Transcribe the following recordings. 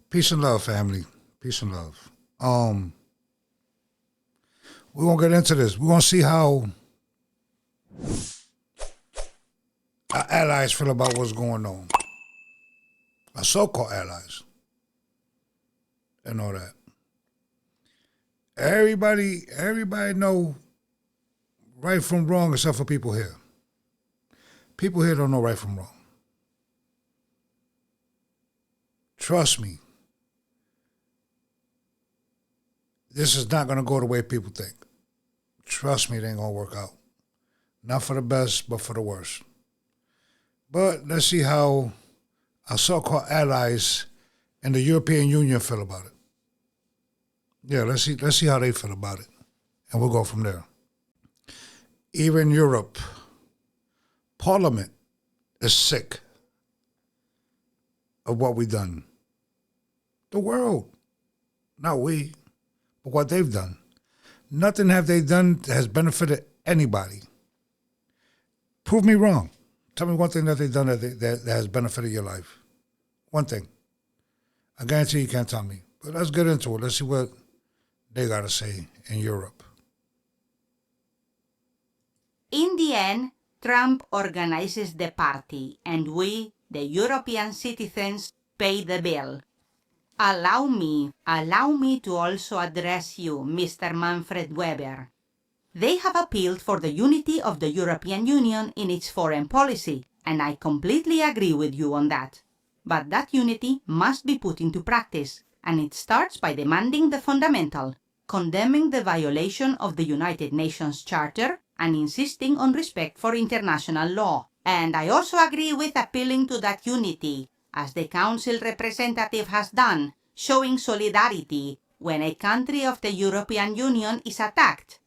Peace and love, family. Peace and love. We won't get into this. We want to see how our allies feel about what's going on. Our so-called allies. And all that. Everybody know right from wrong except for people here. People here don't know right from wrong. Trust me. This is not going to go the way people think. Trust me, it ain't going to work out. Not for the best, but for the worst. But let's see how our so-called allies in the European Union feel about it. Yeah, let's see how they feel about it. And we'll go from there. Even Europe, Parliament is sick of what we've done. The world, not we, but what they've done. Nothing have they done that has benefited anybody. Prove me wrong. Tell me one thing that they've done that has benefited your life. One thing. I guarantee you can't tell me. But let's get into it. Let's see what they got to say in Europe. In the end, Trump organizes the party, and we, the European citizens, pay the bill. Allow me to also address you, Mr. Manfred Weber. They have appealed for the unity of the European Union in its foreign policy, and I completely agree with you on that. But that unity must be put into practice, and it starts by demanding the fundamental, condemning the violation of the United Nations Charter, and insisting on respect for international law. And I also agree with appealing to that unity, as the Council representative has done, showing solidarity when a country of the European Union is attacked.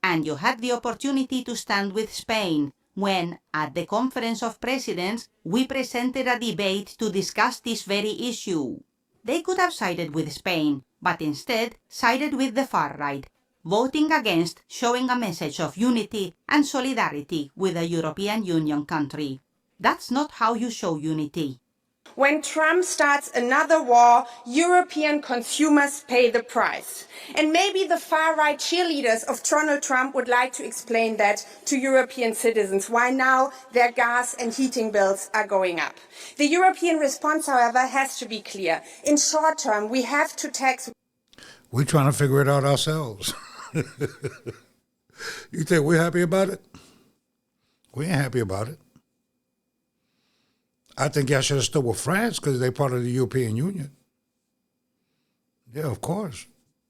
And you had the opportunity to stand with Spain when, at the Conference of Presidents, we presented a debate to discuss this very issue. They could have sided with Spain, but instead sided with the far right, voting against showing a message of unity and solidarity with a European Union country. That's not how you show unity. When Trump starts another war, European consumers pay the price. And maybe the far-right cheerleaders of Donald Trump would like to explain that to European citizens, why now their gas and heating bills are going up. The European response, however, has to be clear. In short term, we have to tax... We're trying to figure it out ourselves. You think we're happy about it? We ain't happy about it. I think y'all should have stood with France because they're part of the European Union. Yeah, of course.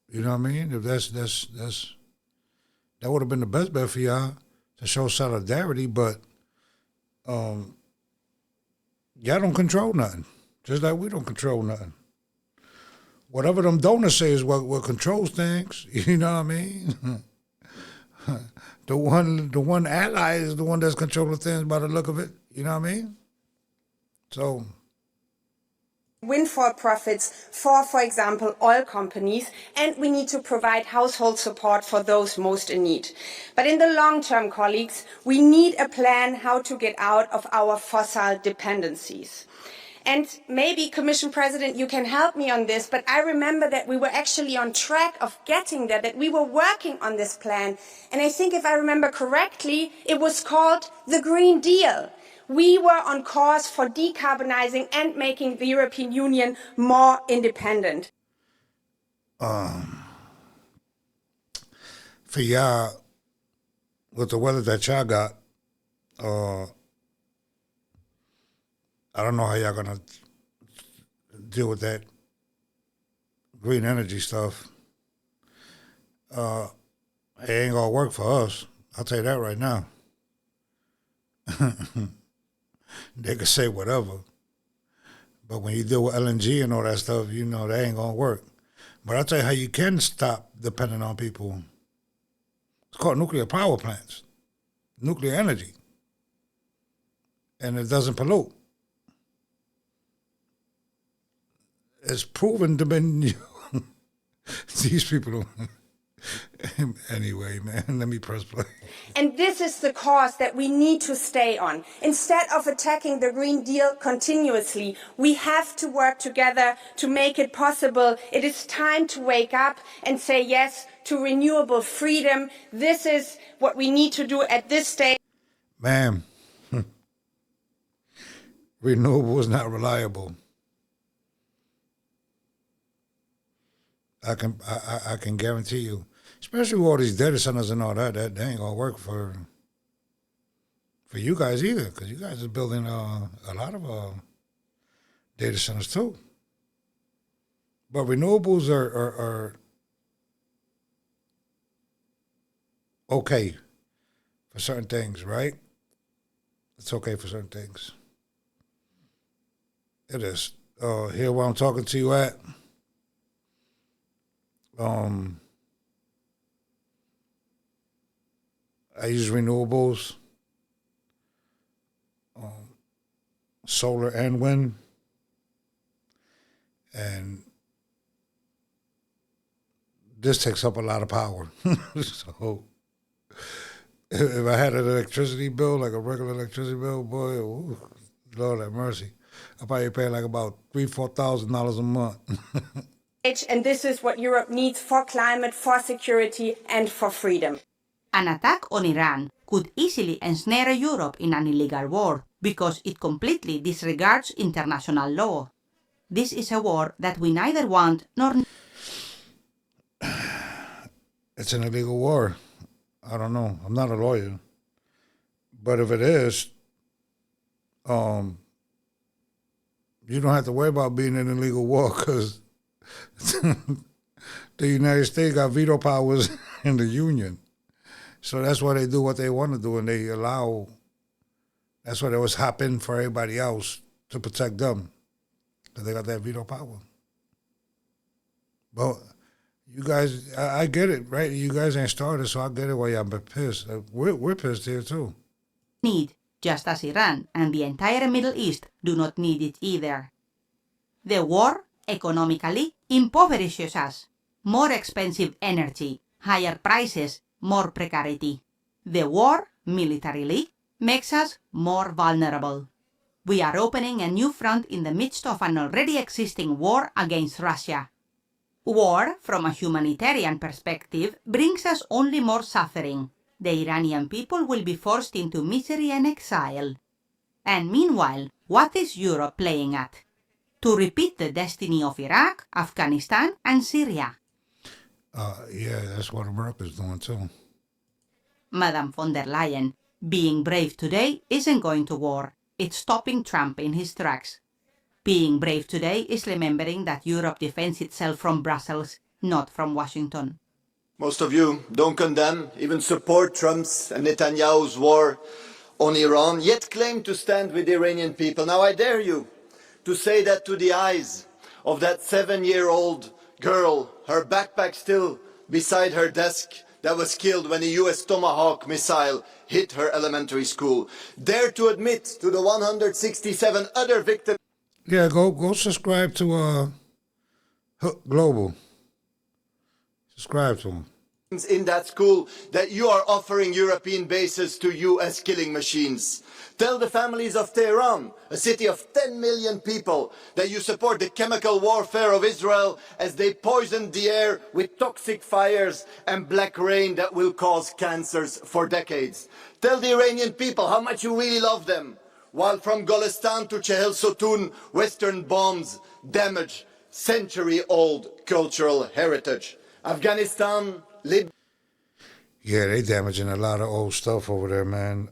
You know what I mean? If that would have been the best bet for y'all to show solidarity, but y'all don't control nothing. Just like we don't control nothing. Whatever them donors say is what controls things. You know what I mean? The one ally is the one that's controlling things by the look of it. You know what I mean? So, windfall profits for example, oil companies, and we need to provide household support for those most in need. But in the long term, colleagues, we need a plan how to get out of our fossil dependencies. And maybe, Commission President, you can help me on this, but I remember that we were actually on track of getting there, that we were working on this plan. And I think if I remember correctly, it was called the Green Deal. We were on course for decarbonizing and making the European Union more independent. For y'all, with the weather that y'all got, I don't know how y'all gonna deal with that green energy stuff. It ain't gonna work for us. I'll tell you that right now. They can say whatever. But when you deal with LNG and all that stuff, you know that ain't going to work. But I'll tell you how you can stop depending on people. It's called nuclear power plants, nuclear energy. And it doesn't pollute. It's proven to be, these people, Anyway, man, let me press play. And this is the course that we need to stay on. Instead of attacking the Green Deal continuously, we have to work together to make it possible. It is time to wake up and say yes to renewable freedom. This is what we need to do at this stage. Ma'am, renewable is not reliable. I can guarantee you, especially with all these data centers and all that they ain't gonna work for you guys either, because you guys are building a lot of data centers too. But renewables are okay for certain things, right? It's okay for certain things. It is. Here where I'm talking to you at. I use renewables, solar and wind, and this takes up a lot of power. So if I had an electricity bill, like a regular electricity bill, boy, ooh, Lord have mercy, I'd probably pay like about $3,000-4,000 a month. And this is what Europe needs for climate, for security, and for freedom. An attack on Iran could easily ensnare Europe in an illegal war because it completely disregards international law. This is a war that we neither want nor need. It's an illegal war. I don't know. I'm not a lawyer. But if it is, you don't have to worry about being in an illegal war because the United States got veto powers in the Union. So that's why they do what they want to do, and they allow, that's why they always hop in for everybody else to protect them, because they got that veto power. But you guys, I get it, right? You guys ain't started, so I get it why y'all been pissed. We're pissed here too. Need, just as Iran and the entire Middle East do not need it either. The war, economically, impoverishes us. More expensive energy, higher prices, more precarity. The war, militarily, makes us more vulnerable. We are opening a new front in the midst of an already existing war against Russia. War, from a humanitarian perspective, brings us only more suffering. The Iranian people will be forced into misery and exile. And meanwhile, what is Europe playing at? To repeat the destiny of Iraq, Afghanistan, and Syria. Yeah, that's what America's doing too. Madame von der Leyen, being brave today isn't going to war. It's stopping Trump in his tracks. Being brave today is remembering that Europe defends itself from Brussels, not from Washington. Most of you don't condemn, even support Trump's and Netanyahu's war on Iran, yet claim to stand with the Iranian people. Now I dare you to say that to the eyes of that 7-year-old girl, her backpack still beside her desk, that was killed when a US Tomahawk missile hit her elementary school. Dare to admit to the 167 other victims. Yeah, go subscribe to Hook Global. Subscribe to them. In that school that you are offering European bases to US killing machines. Tell the families of Tehran, a city of 10 million people, that you support the chemical warfare of Israel as they poison the air with toxic fires and black rain that will cause cancers for decades. Tell the Iranian people how much you really love them, while from Golestan to Chehel Sotun, Western bombs damage century-old cultural heritage. Afghanistan, Libya. Yeah, they damaging a lot of old stuff over there, man.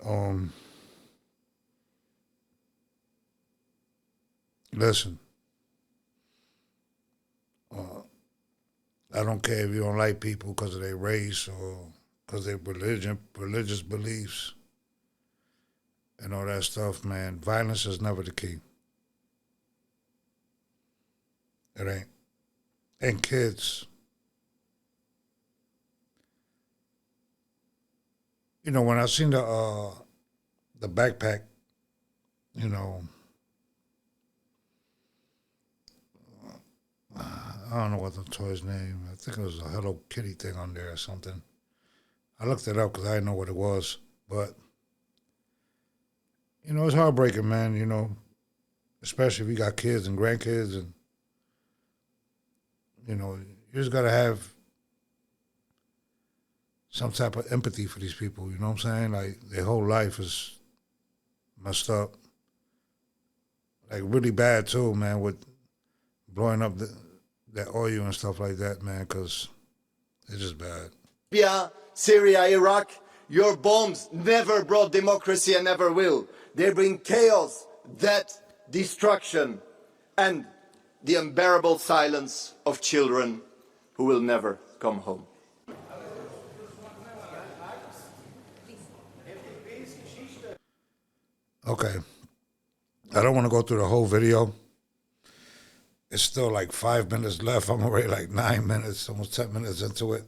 Listen, I don't care if you don't like people because of their race or because of their religious beliefs, and all that stuff, man. Violence is never the key. It ain't. And kids. You know, when I seen the backpack, you know, I don't know what the toy's name. I think it was a Hello Kitty thing on there or something. I looked it up because I didn't know what it was. But, it's heartbreaking, man, especially if you got kids and grandkids. And, you just got to have some type of empathy for these people, you know what I'm saying? Like, their whole life is messed up. Like, really bad, too, man, with blowing up that oil and stuff like that, man, because it's just bad. Libya, Syria, Iraq, your bombs never brought democracy and never will. They bring chaos, death, destruction, and the unbearable silence of children who will never come home. Okay. I don't want to go through the whole video. It's still like 5 minutes left. I'm already like 9 minutes, almost 10 minutes into it.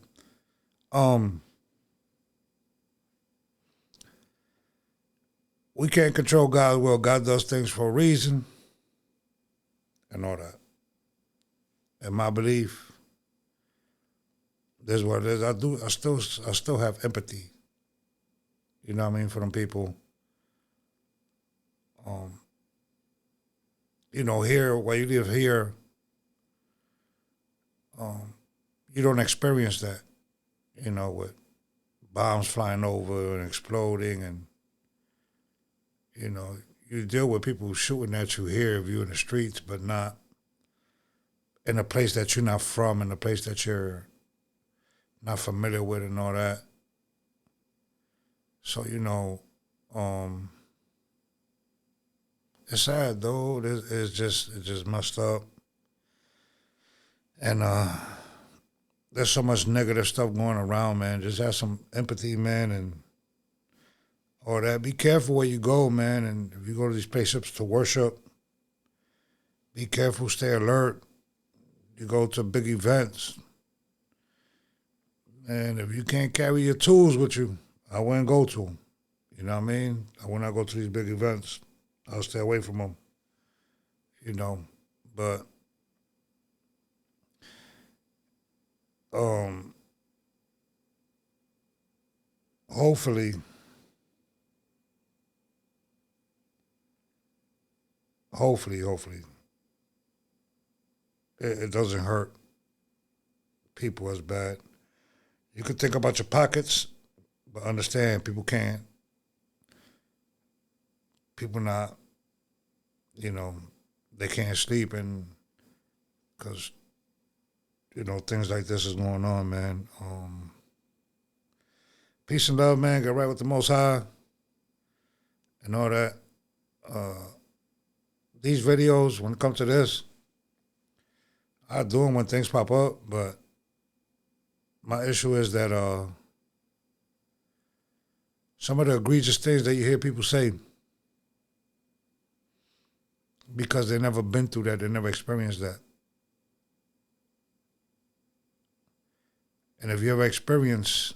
We can't control God's will. God does things for a reason and all that. And my belief, this is what it is. I still have empathy. You know what I mean, for them people. Here, while you live here, you don't experience that, with bombs flying over and exploding, and, you deal with people shooting at you here if you're in the streets, but not in a place that you're not from, in a place that you're not familiar with and all that. So, it's sad though. It's just messed up, and there's so much negative stuff going around, man. Just have some empathy, man, and all that. Be careful where you go, man. And if you go to these places to worship, be careful, stay alert. You go to big events, and if you can't carry your tools with you, I wouldn't go to them. You know what I mean? I would not go to these big events. I'll stay away from them, but hopefully it doesn't hurt people as bad. You can think about your pockets, but understand people can't. People not, they can't sleep, and because, things like this is going on, man. Peace and love, man. Get right with the Most High and all that. These videos, when it comes to this, I do them when things pop up, but my issue is that some of the egregious things that you hear people say, because they never been through that, they never experienced that. And if you ever experience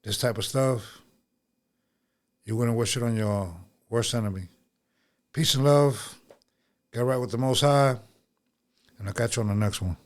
this type of stuff, you're going to wish it on your worst enemy. Peace and love. Get right with the Most High. And I'll catch you on the next one.